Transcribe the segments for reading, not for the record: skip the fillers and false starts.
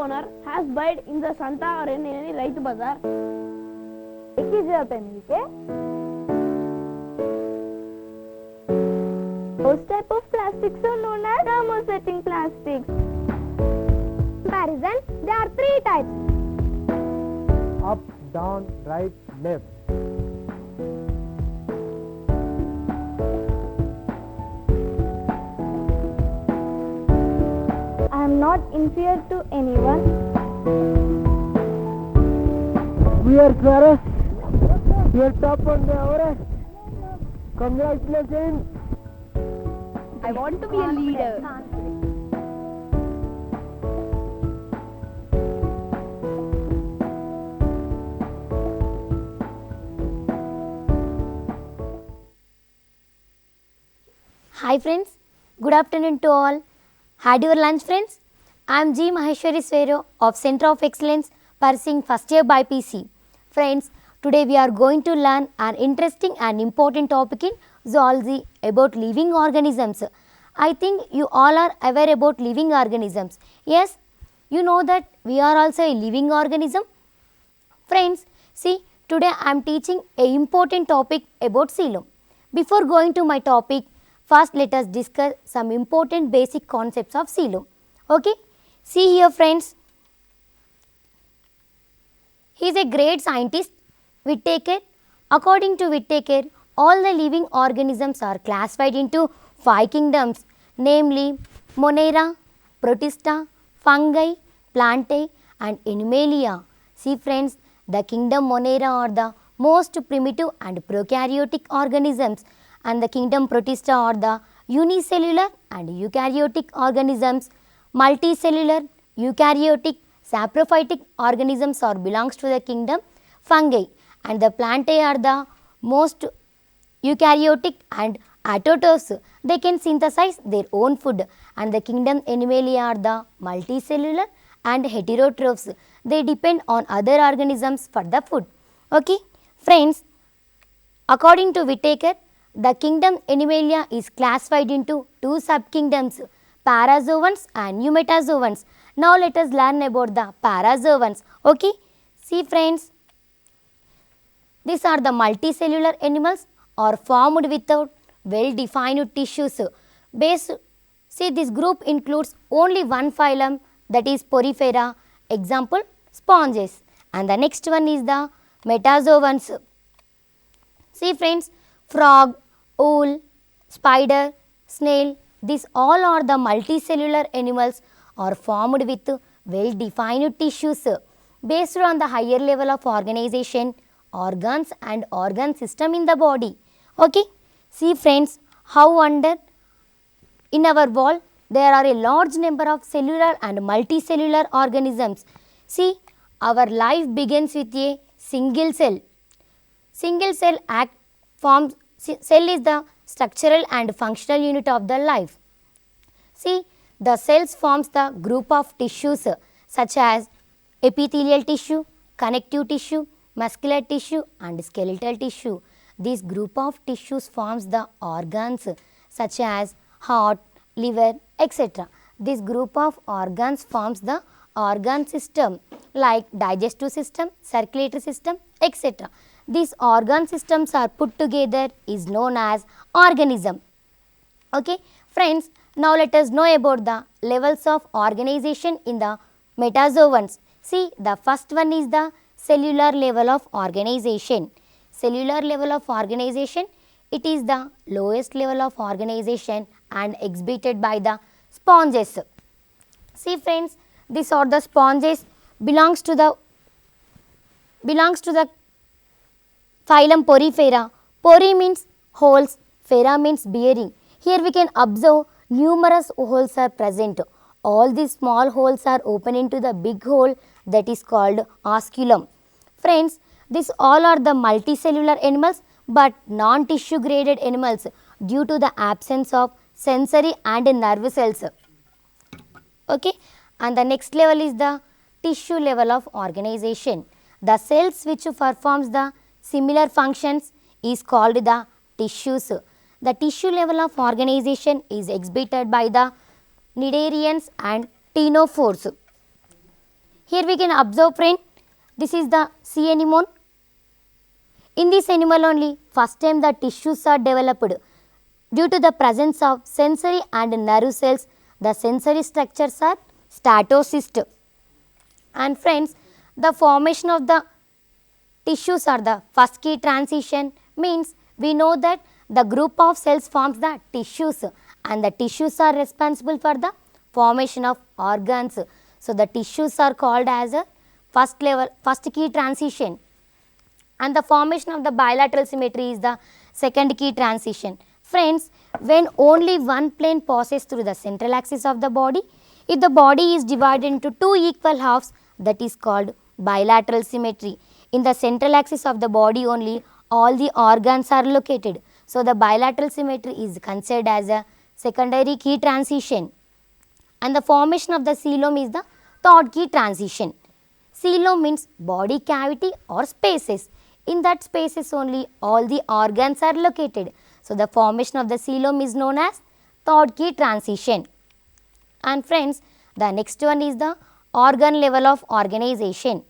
owner has died in the Santa or in any Raitu Bazaar. एक ही जगह पे मिलके those type of plastics are known as thermosetting plastics. Comparison, there are 3 types: up, down, right, left. I am not inferior to anyone. We are Clarus. We are top on the Everest. Congratulations. I want to be a leader. Hi friends, good afternoon to all. Had your lunch friends? I am G. Maheshwari Swero of Center of Excellence pursuing first year by PC. Friends, today we are going to learn an interesting and important topic in zoology about living organisms. I think you all are aware about living organisms. Yes, you know that we are also a living organism. Friends, see, today I am teaching a important topic about coelom. Before going to my topic, first let us discuss some important basic concepts of coelom. Okay, see here friends, he is a great scientist, Whittaker. According to Whittaker, all the living organisms are classified into 5 kingdoms, namely Monera, Protista, Fungi, Plantae and Animalia. See friends, the kingdom Monera are the most primitive and prokaryotic organisms, and the kingdom Protista are the unicellular and eukaryotic organisms. Multicellular, eukaryotic, saprophytic organisms are belongs to the kingdom Fungi, and the Plantae are the most eukaryotic and autotrophs. They can synthesize their own food, and the kingdom Animalia are the multicellular and heterotrophs. They depend on other organisms for the food. Okay, friends, according to Whittaker, the kingdom Animalia is classified into 2 subkingdoms, parazoans and eumetazoans. Now let us learn about the parazoans. Okay, see friends, these are the multicellular animals are formed without well-defined tissues. See, this group includes only one phylum, that is Porifera, example sponges, and the next one is the metazoans. See friends, frog, owl, spider, snail, these all are the multicellular animals are formed with well-defined tissues based on the higher level of organization, organs and organ system in the body. Okay, see friends, how under in our wall there are a large number of cellular and multicellular organisms. See, our life begins with a single cell. Single cell cell is the structural and functional unit of the life. See, the cells forms the group of tissues such as epithelial tissue, connective tissue, muscular tissue and skeletal tissue. This group of tissues forms the organs such as heart, liver, etc. This group of organs forms the organ system like digestive system, circulatory system, etc. These organ systems are put together is known as organism. Okay, friends, now let us know about the levels of organization in the metazoans. See, the first one is the cellular level of organization. Cellular level of organization, it is the lowest level of organization and exhibited by the sponges. See friends, these are the sponges belongs to the phylum Porifera. Pori means holes, fera means bearing. Here we can observe numerous holes are present. All these small holes are open into the big hole that is called osculum. Friends, these all are the multicellular animals but non-tissue graded animals due to the absence of sensory and nerve cells. Okay, and the next level is the tissue level of organization. The cells which performs the similar functions is called the tissues. The tissue level of organization is exhibited by the cnidarians and ctenophores. Here we can observe friend, this is the sea anemone. In this animal only first time the tissues are developed. Due to the presence of sensory and nerve cells, the sensory structures are statocyst. And friends, the formation of the tissues are the first key transition, means we know that the group of cells forms the tissues and the tissues are responsible for the formation of organs. So, the tissues are called as a first key transition, and the formation of the bilateral symmetry is the second key transition. Friends, when only one plane passes through the central axis of the body, if the body is divided into two equal halves, that is called bilateral symmetry. In the central axis of the body only all the organs are located. So, the bilateral symmetry is considered as a secondary key transition, and the formation of the coelom is the third key transition. Coelom means body cavity or spaces. In that spaces only all the organs are located. So, the formation of the coelom is known as third key transition. And friends, the next one is the organ level of organization,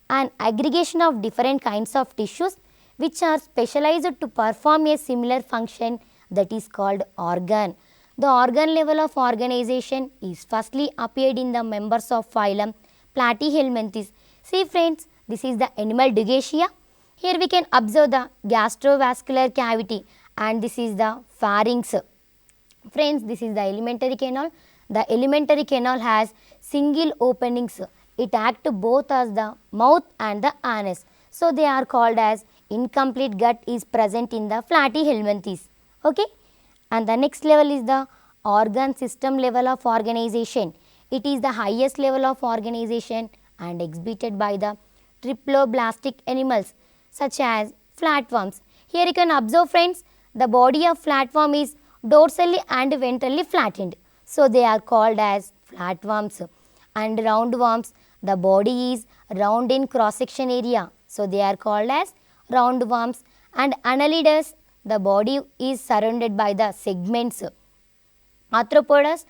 an aggregation of different kinds of tissues which are specialized to perform a similar function, that is called organ. The organ level of organization is firstly appeared in the members of phylum Platyhelminthes. See friends, this is the animal Dugacia. Here we can observe the gastrovascular cavity, and this is the pharynx. Friends, this is the alimentary canal. The alimentary canal has single openings. It acts both as the mouth and the anus. So, they are called as incomplete gut is present in the Platyhelminthes. Okay? And the next level is the organ system level of organization. It is the highest level of organization and exhibited by the triploblastic animals such as flatworms. Here you can observe friends, the body of flatworm is dorsally and ventrally flattened. So, they are called as flatworms. And roundworms, the body is round in cross section area. So, they are called as roundworms. And annelids, the body is surrounded by the segments. Arthropods,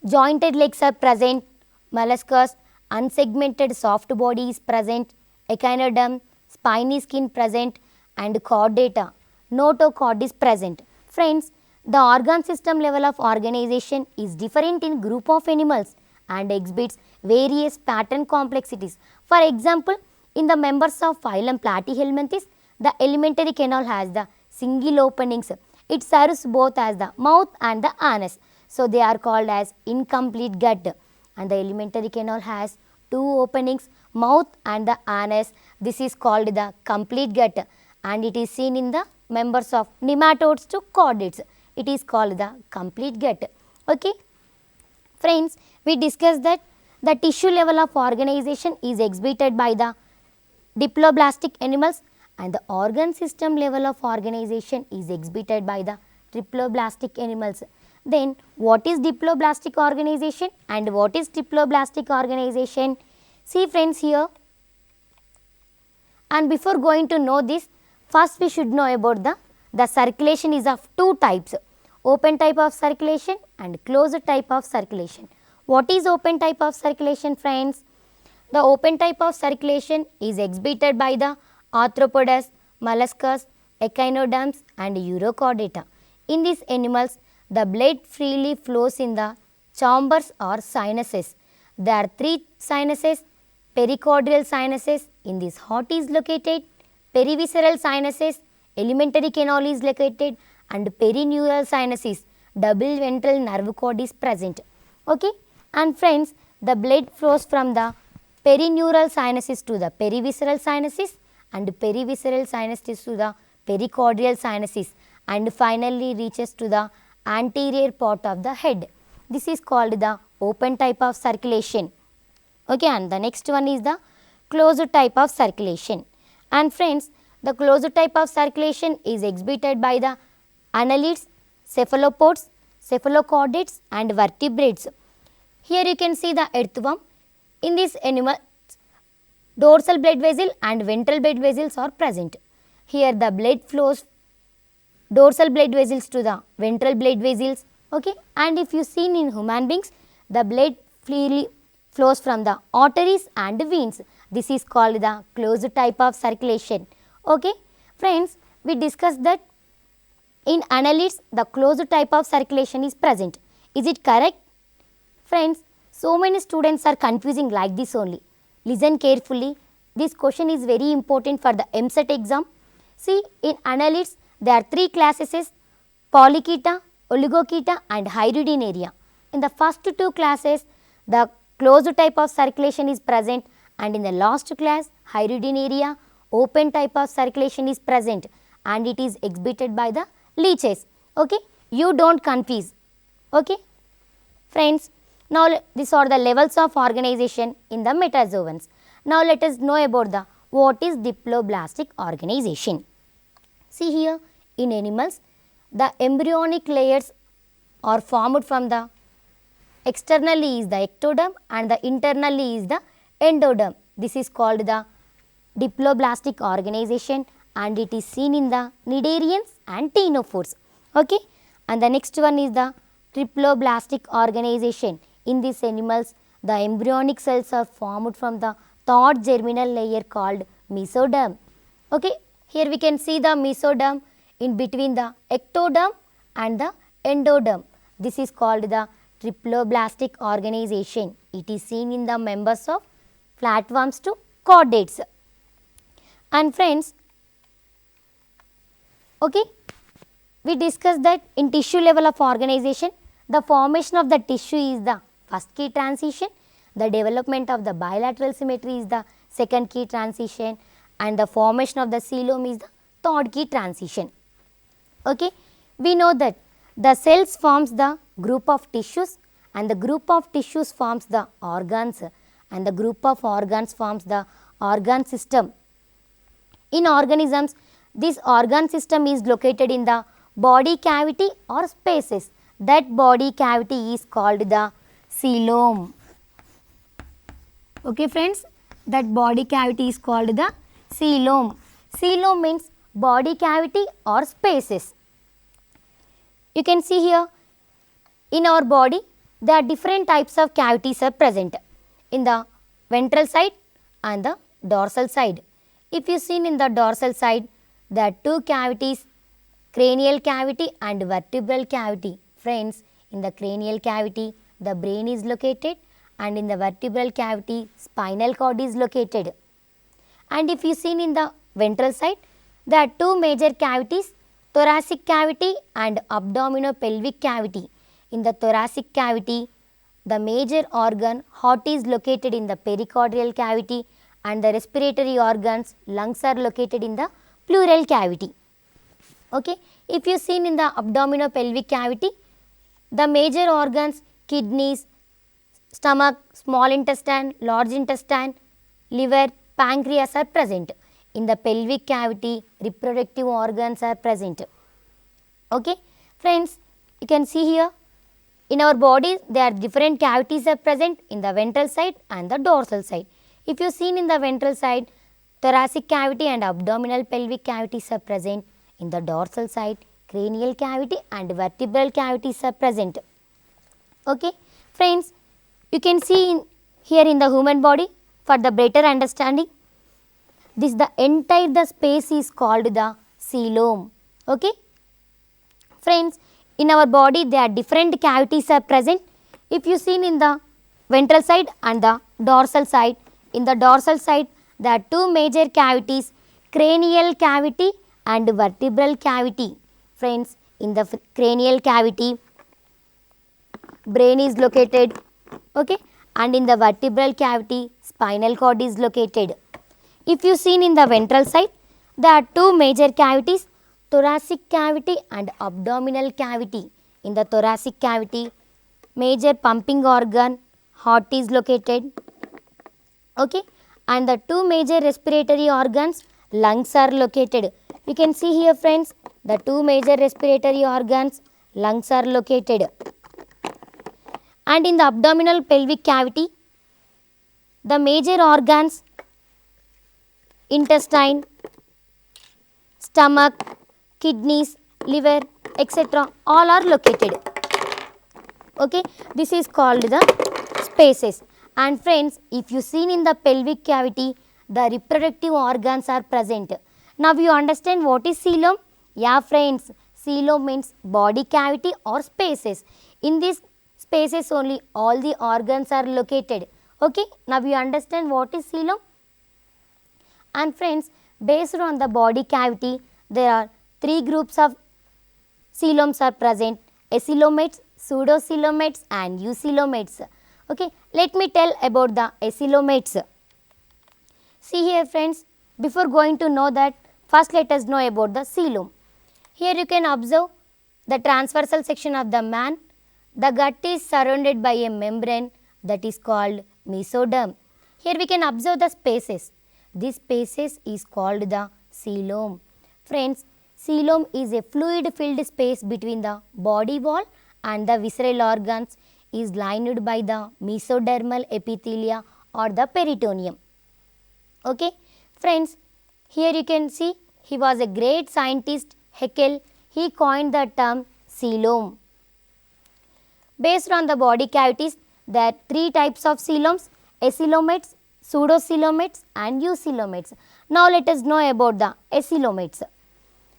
jointed legs are present. Molluscus, unsegmented soft body is present. Echinoderm, spiny skin present, and chordata, notochord is present. Friends, the organ system level of organization is different in group of animals and exhibits various pattern complexities. For example, in the members of phylum Platyhelminthes, the alimentary canal has the single openings. It serves both as the mouth and the anus. So, they are called as incomplete gut, and the alimentary canal has two openings, mouth and the anus. This is called the complete gut, and it is seen in the members of nematodes to chordates. It is called the complete gut. Okay. Friends, we discussed that the tissue level of organization is exhibited by the diploblastic animals, and the organ system level of organization is exhibited by the triploblastic animals. Then what is diploblastic organization and what is triploblastic organization? See friends here, and before going to know this, first we should know about the circulation is of two types, open type of circulation and closed type of circulation. What is open type of circulation friends? The open type of circulation is exhibited by the arthropods, molluscus, echinoderms and urochordata. In these animals, the blood freely flows in the chambers or sinuses. There are three sinuses: pericardial sinuses, in this heart is located; perivisceral sinuses, alimentary canal is located; and perineural sinuses, double ventral nerve cord is present. Okay? And friends, the blood flows from the perineural sinuses to the perivisceral sinuses, and perivisceral sinuses to the pericardial sinuses, and finally reaches to the anterior part of the head. This is called the open type of circulation. Okay, and the next one is the closed type of circulation. And friends, the closed type of circulation is exhibited by the annelids, cephalopods, cephalochordates and vertebrates. Here you can see the earthworm. In this animal, dorsal blood vessel and ventral blood vessels are present. Here the blood flows dorsal blood vessels to the ventral blood vessels. Okay, and if you seen in human beings, the blood freely flows from the arteries and veins. This is called the closed type of circulation. Okay, friends, we discussed that in annelids the closed type of circulation is present. Is it correct? Friends, so many students are confusing like this only. Listen carefully. This question is very important for the EAMCET exam. See, in annelids there are three classes: Polychaeta, Oligochaeta and Hydrogenaria. In the first two classes, the closed type of circulation is present, and in the last class, Hydrogenaria, open type of circulation is present, and it is exhibited by the leeches. Okay, you don't confuse. Okay, friends. Now these are the levels of organization in the metazoans. Now let us know about the what is diploblastic organization. See here, in animals, the embryonic layers are formed from the externally is the ectoderm and the internally is the endoderm. This is called the diploblastic organization, and it is seen in the cnidarians and ctenophores. Okay, and the next one is the triploblastic organization. In these animals, the embryonic cells are formed from the third germinal layer called mesoderm. Okay, here we can see the mesoderm in between the ectoderm and the endoderm. This is called the triploblastic organization. It is seen in the members of flatworms to chordates. And friends, okay, we discussed that in tissue level of organization, the formation of the tissue is the first key transition, the development of the bilateral symmetry is the second key transition, and the formation of the coelom is the third key transition. Okay, we know that the cells forms the group of tissues, and the group of tissues forms the organs, and the group of organs forms the organ system. In organisms, this organ system is located in the body cavity or spaces. That body cavity is called the coelom. Okay friends, that body cavity is called the coelom. Coelom means body cavity or spaces. You can see here, in our body there are different types of cavities are present in the ventral side and the dorsal side. If you see in the dorsal side, there are two cavities, cranial cavity and vertebral cavity. Friends, in the cranial cavity the brain is located, and in the vertebral cavity spinal cord is located. And if you see in the ventral side, there are two major cavities, thoracic cavity and abdominopelvic cavity. In the thoracic cavity, the major organ heart is located in the pericardial cavity, and the respiratory organs lungs are located in the pleural cavity. Okay, if you see in the abdominopelvic cavity, the major organs kidneys, stomach, small intestine, large intestine, liver, pancreas are present. In the pelvic cavity, reproductive organs are present. Okay, friends, you can see here, in our body there are different cavities are present in the ventral side and the dorsal side. If you see in the ventral side, thoracic cavity and abdominal pelvic cavities are present. In the dorsal side, cranial cavity and vertebral cavities are present. Okay, friends, you can see here in the human body, for the better understanding, this the entire the space is called the coelom. Okay, friends, in our body there are different cavities are present. If you see in the ventral side and the dorsal side, in the dorsal side there are two major cavities, cranial cavity and vertebral cavity. Friends, in the cranial cavity brain is located, okay, and in the vertebral cavity spinal cord is located. If you see in the ventral side, there are two major cavities, thoracic cavity and abdominal cavity. In the thoracic cavity, major pumping organ heart is located, okay, and the two major respiratory organs lungs are located. You can see here friends, the two major respiratory organs lungs are located. And in the abdominal pelvic cavity, the major organs intestine, stomach, kidneys, liver, etc. all are located. Okay, this is called the spaces. And friends, if you seen in the pelvic cavity, the reproductive organs are present. Now you understand what is coelom? Yeah friends, coelom means body cavity or spaces. In these spaces only all the organs are located. Okay, now you understand what is coelom? And friends, based on the body cavity, there are three groups of coeloms are present: acoelomates, pseudocoelomates and eucoelomates. Okay, let me tell about the acoelomates. See here friends, before going to know that, first let us know about the coelom. Here you can observe the transversal section of the man. The gut is surrounded by a membrane that is called mesoderm. Here we can observe the spaces. This spaces is called the coelom. Friends, coelom is a fluid filled space between the body wall and the visceral organs, is lined by the mesodermal epithelia or the peritoneum. Okay, friends, here you can see he was a great scientist, Haeckel. He coined the term coelom. Based on the body cavities, there are three types of coeloms: acoelomates, pseudocoelomates and eucoelomates. Now let us know about the acoelomates.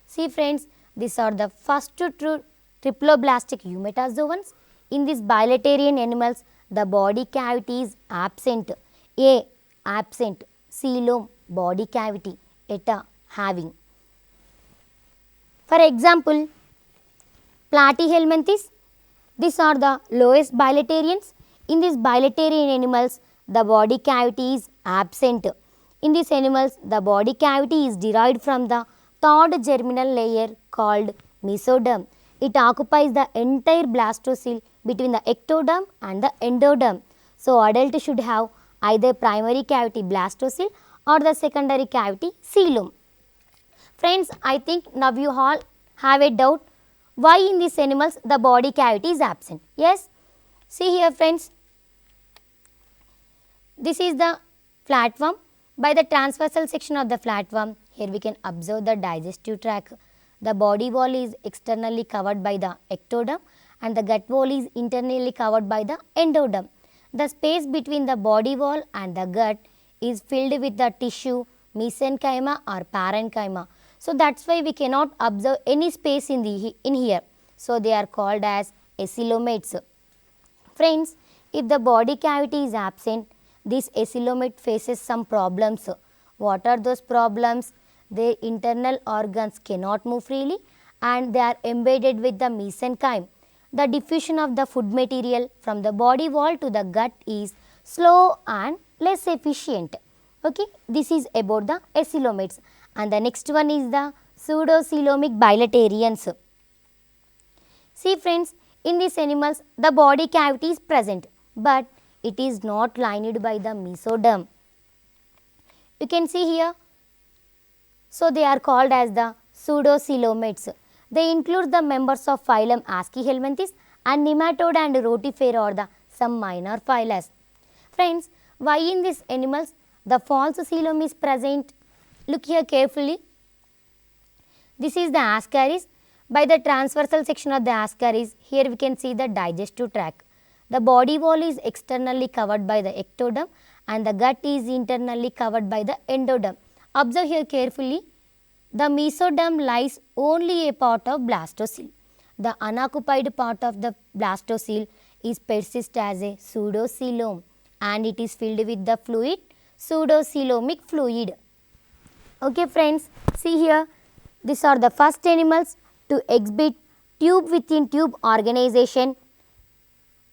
See friends, these are the first true triploblastic eumetazoans. In these bilaterian animals, the body cavity is absent. A. Absent. Coelom, body cavity. Eta, having. For example, Platyhelminthes, these are the lowest bilaterians. In these bilaterian animals, the body cavity is absent. In these animals, the body cavity is derived from the third germinal layer called mesoderm. It occupies the entire blastocyst between the ectoderm and the endoderm. So, adult should have either primary cavity blastocyst or the secondary cavity coelom. Friends, I think now you all have a doubt why in these animals the body cavity is absent. Yes, see here friends, this is the flatworm. By the transversal section of the flatworm, here we can observe the digestive tract. The body wall is externally covered by the ectoderm and the gut wall is internally covered by the endoderm. The space between the body wall and the gut is filled with the tissue, mesenchyma or parenchyma. So that's why we cannot observe any space in here. So they are called as acoelomates. Friends, if the body cavity is absent, this acoelomate faces some problems. What are those problems? Their internal organs cannot move freely and they are embedded with the mesenchyme. The diffusion of the food material from the body wall to the gut is slow and less efficient. Okay, this is about the acoelomates. And the next one is the pseudocoelomic bilaterians. See friends, in these animals the body cavity is present but it is not lined by the mesoderm. You can see here, so they are called as the pseudocoelomates. They include the members of phylum Aschelminthes and nematode and rotifera or the some minor phyla. Friends, why in these animals the false coelom is present? Look here carefully. This is the ascaris. By the transversal section of the ascaris, here we can see the digestive tract. The body wall is externally covered by the ectoderm and the gut is internally covered by the endoderm. Observe here carefully. The mesoderm lies only a part of blastocyst. The unoccupied part of the blastocyst is persist as a pseudocoelom and it is filled with the fluid, pseudocoelomic fluid. Okay friends, see here, these are the first animals to exhibit tube within tube organization.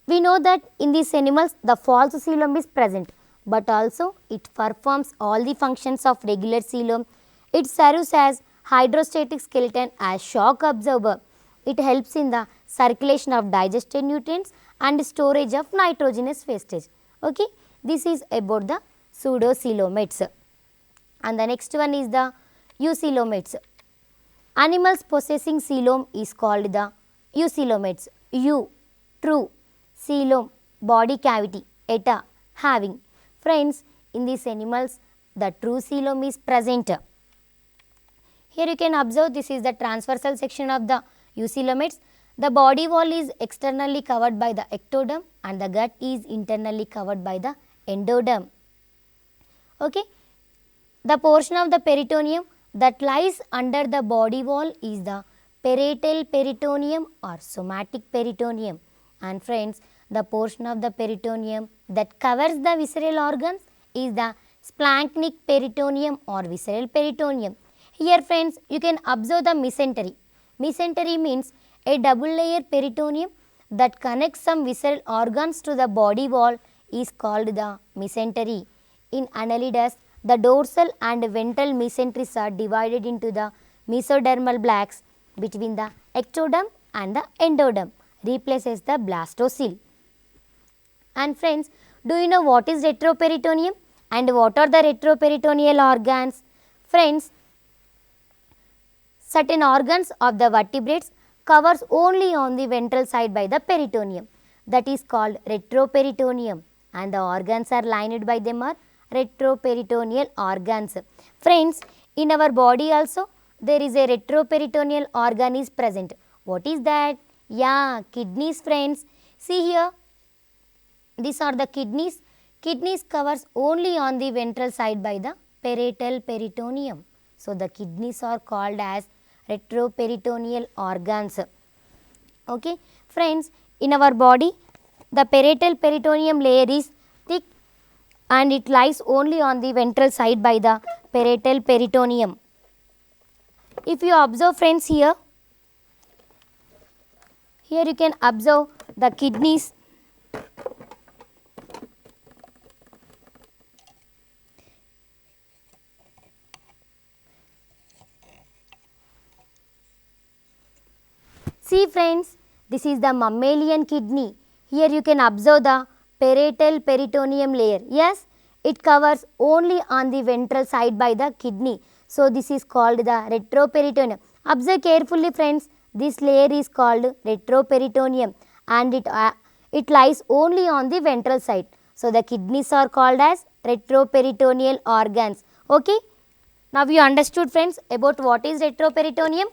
We know that in these animals the false coelom is present, but also it performs all the functions of regular coelom. It serves as hydrostatic skeleton as shock absorber. It helps in the circulation of digested nutrients and storage of nitrogenous wastage. Okay, this is about the pseudocoelomates. And the next one is the eucoelomates. Animals possessing coelom is called the eucoelomates. Eu, true, coelom, body cavity, eta, having. Friends, in these animals the true coelom is present. Here you can observe this is the transversal section of the eucoelomates. The body wall is externally covered by the ectoderm and the gut is internally covered by the endoderm. Okay. The portion of the peritoneum that lies under the body wall is the parietal peritoneum or somatic peritoneum. And friends, the portion of the peritoneum that covers the visceral organs is the splanchnic peritoneum or visceral peritoneum. Here friends, you can observe the mesentery. Mesentery means a double layer peritoneum that connects some visceral organs to the body wall is called the mesentery. In Annelids, the dorsal and ventral mesenteries are divided into the mesodermal blocks between the ectoderm and the endoderm, replaces the blastocoel. And friends, do you know what is retroperitoneum and what are the retroperitoneal organs? Friends, certain organs of the vertebrates covers only on the ventral side by the peritoneum, that is called retroperitoneum, and the organs are lined by them are retroperitoneal organs. Friends, in our body also there is a retroperitoneal organ is present. What is that? Yeah, kidneys friends. See here, these are the kidneys. Kidneys covers only on the ventral side by the parietal peritoneum. So, the kidneys are called as retroperitoneal organs. Okay. Friends, in our body the parietal peritoneum layer is thick and it lies only on the ventral side by the parietal peritoneum. If you observe friends here you can observe the kidneys. See friends, this is the mammalian kidney. Here you can observe the parietal peritoneum layer. Yes, it covers only on the ventral side by the kidney. So, this is called the retroperitoneum. Observe carefully friends, this layer is called retroperitoneum and it lies only on the ventral side. So, the kidneys are called as retroperitoneal organs. Okay. Now, you understood friends about what is retroperitoneum.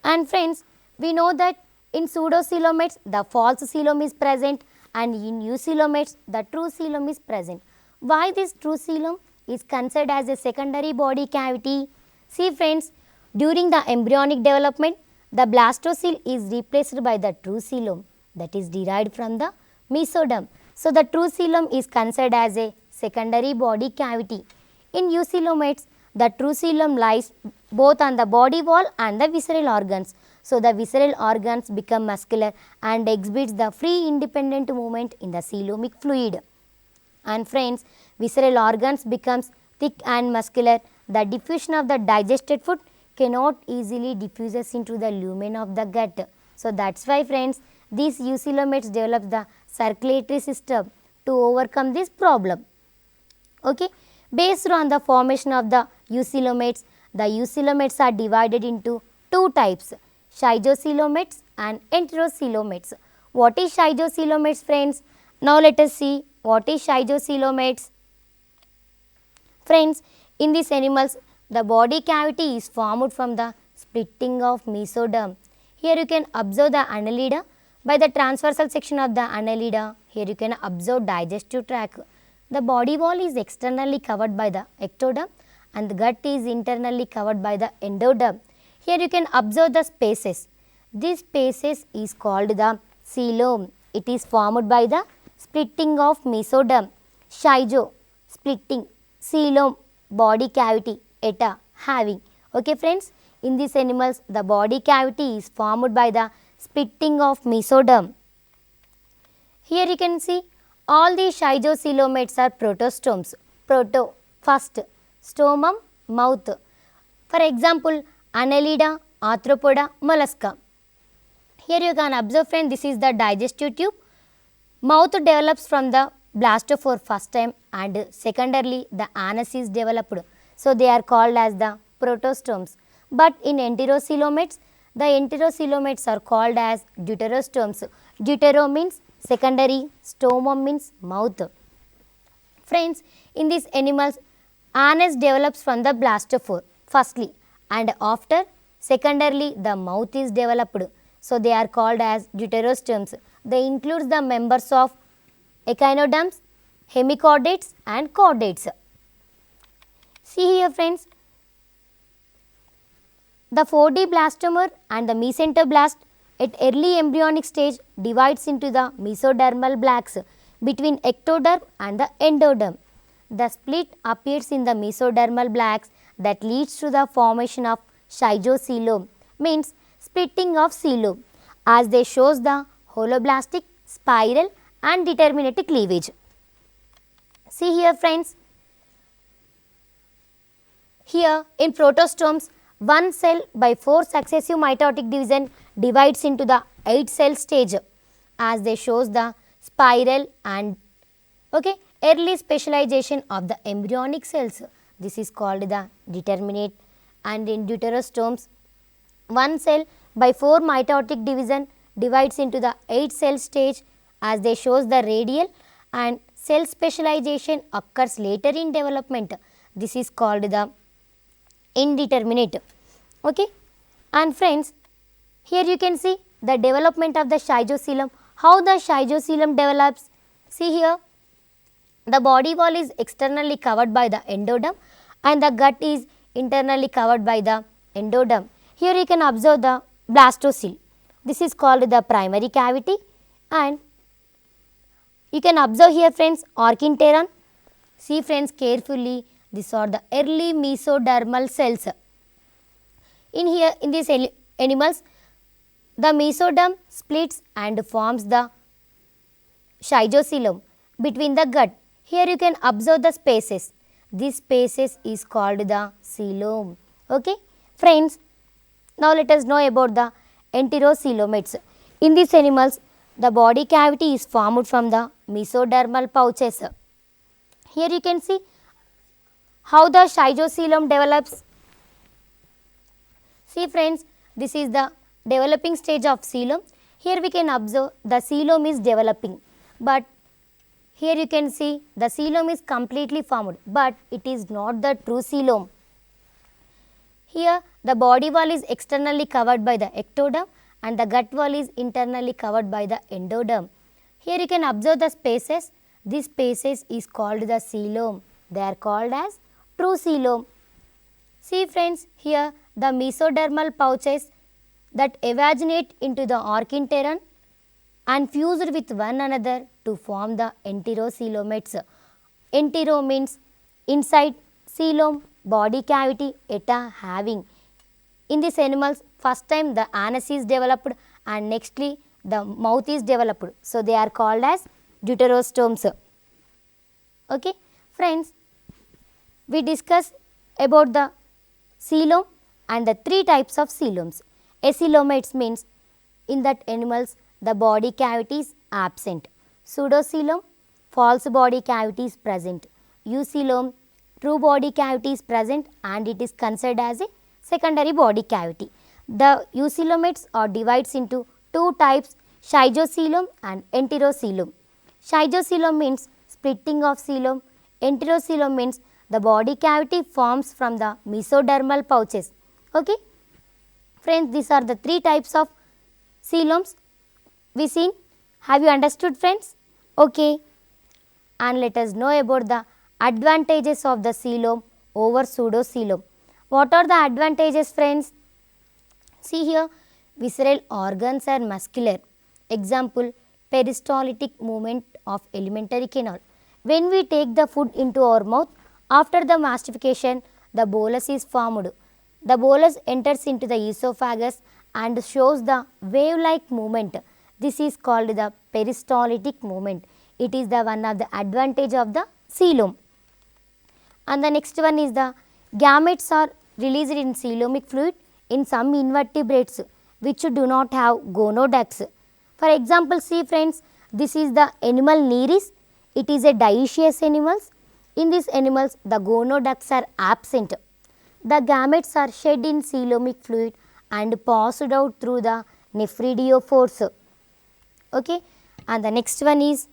And friends, we know that in pseudocoelomates the false coelom is present and in eucoelomates the true coelom is present. Why this true coelom is considered as a secondary body cavity? See friends, during the embryonic development the blastocoel is replaced by the true coelom that is derived from the mesoderm. So, the true coelom is considered as a secondary body cavity. In eucoelomates the true coelom lies both on the body wall and the visceral organs. So, the visceral organs become muscular and exhibits the free independent movement in the coelomic fluid. And friends, visceral organs becomes thick and muscular. The diffusion of the digested food cannot easily diffuses into the lumen of the gut. So, that is why friends, these eucoelomates develop the circulatory system to overcome this problem. Okay. Based on the formation of the eucoelomates are divided into two types, schizocoelomates and enterocoelomates. What is schizocoelomates friends? Now, let us see what is schizocoelomates. Friends, in these animals the body cavity is formed from the splitting of mesoderm. Here you can observe the annelida. By the transversal section of the annelida, here you can observe digestive tract. The body wall is externally covered by the ectoderm and the gut is internally covered by the endoderm. Here you can observe the spaces. This spaces is called the coelom. It is formed by the splitting of mesoderm. Schizo, splitting, coelom, body cavity, eta, having. Okay friends, in these animals the body cavity is formed by the splitting of mesoderm. Here you can see all these schizocoelomates are protostomes. Proto, first, stomum, mouth. For example, Annelida, Arthropoda, Mollusca. Here you can observe friend, this is the digestive tube. Mouth develops from the blastophore first time and secondarily the anus is developed. So, they are called as the protostomes. But in enterocoelomates, the enterocoelomates are called as deuterostomes. Deutero means secondary, stomum means mouth. Friends, in these animals, anus develops from the blastophore firstly and after secondarily the mouth is developed. So, they are called as deuterostomes. They include the members of echinoderms, hemichordates and chordates. See here friends, the 4D blastomer and the mesenteroblast at early embryonic stage divides into the mesodermal blocks between ectoderm and the endoderm. The split appears in the mesodermal blocks that leads to the formation of schizocoelom, means splitting of coelom, as they shows the holoblastic, spiral and determinate cleavage. See here friends, here in protostomes, one cell by 4 successive mitotic division divides into the 8 cell stage, as they shows the spiral and early specialization of the embryonic cells. This is called the determinate. And in deuterostomes, one cell by 4 mitotic division divides into the 8 cell stage, as they shows the radial, and cell specialization occurs later in development. This is called the indeterminate. Okay. And friends, here you can see the development of the schizocoelom, how the schizocoelom develops. See here, the body wall is externally covered by the endoderm and the gut is internally covered by the endoderm. Here you can observe the blastocele. This is called the primary cavity, and you can observe here friends orchintron. See friends carefully, these are the early mesodermal cells. In here, in these animals, the mesoderm splits and forms the schizocoelom between the gut. Here you can observe the spaces. This spaces is called the coelom. Okay, friends. Now let us know about the enterocoelomates. In these animals, the body cavity is formed from the mesodermal pouches. Here you can see how the schizocoelom develops. See friends, this is the developing stage of coelom. Here we can observe the coelom is developing, but here you can see the coelom is completely formed, but it is not the true coelom. Here the body wall is externally covered by the ectoderm and the gut wall is internally covered by the endoderm. Here you can observe the spaces. These spaces is called the coelom. They are called as true coelom. See friends, here the mesodermal pouches that evaginate into the orchintron and fused with one another to form the enterocoelomates. Entero means inside, coelom body cavity, eta having. In these animals, first time the anus is developed and nextly the mouth is developed. So they are called as deuterostomes. Okay, friends, we discuss about the coelom and the 3 types of coeloms. Acoelomates means in that animals the body cavity is absent. Pseudocoelom, false body cavity is present. Eucoelom, true body cavity is present and it is considered as a secondary body cavity. The eucoelomates are divided into 2 types, schizocoelom and enterocoelom. Schizocoelom means splitting of coelom. Enterocoelom means the body cavity forms from the mesodermal pouches. Okay. Friends, these are the 3 types of coeloms we seen. Have you understood friends? Okay. And let us know about the advantages of the coelom over pseudocoelom. What are the advantages friends? See here, visceral organs are muscular. Example, peristaltic movement of alimentary canal. When we take the food into our mouth, after the mastification, the bolus is formed. The bolus enters into the esophagus and shows the wave-like movement. This is called the peristaltic movement. It is the one of the advantage of the coelom. And the next one is the gametes are released in coelomic fluid in some invertebrates which do not have gonoducts. For example, see friends, this is the animal Nereis. It is a dioecious animal. In these animals, the gonoducts are absent. The gametes are shed in coelomic fluid and passed out through the nephridiophores. Okay. And the next one is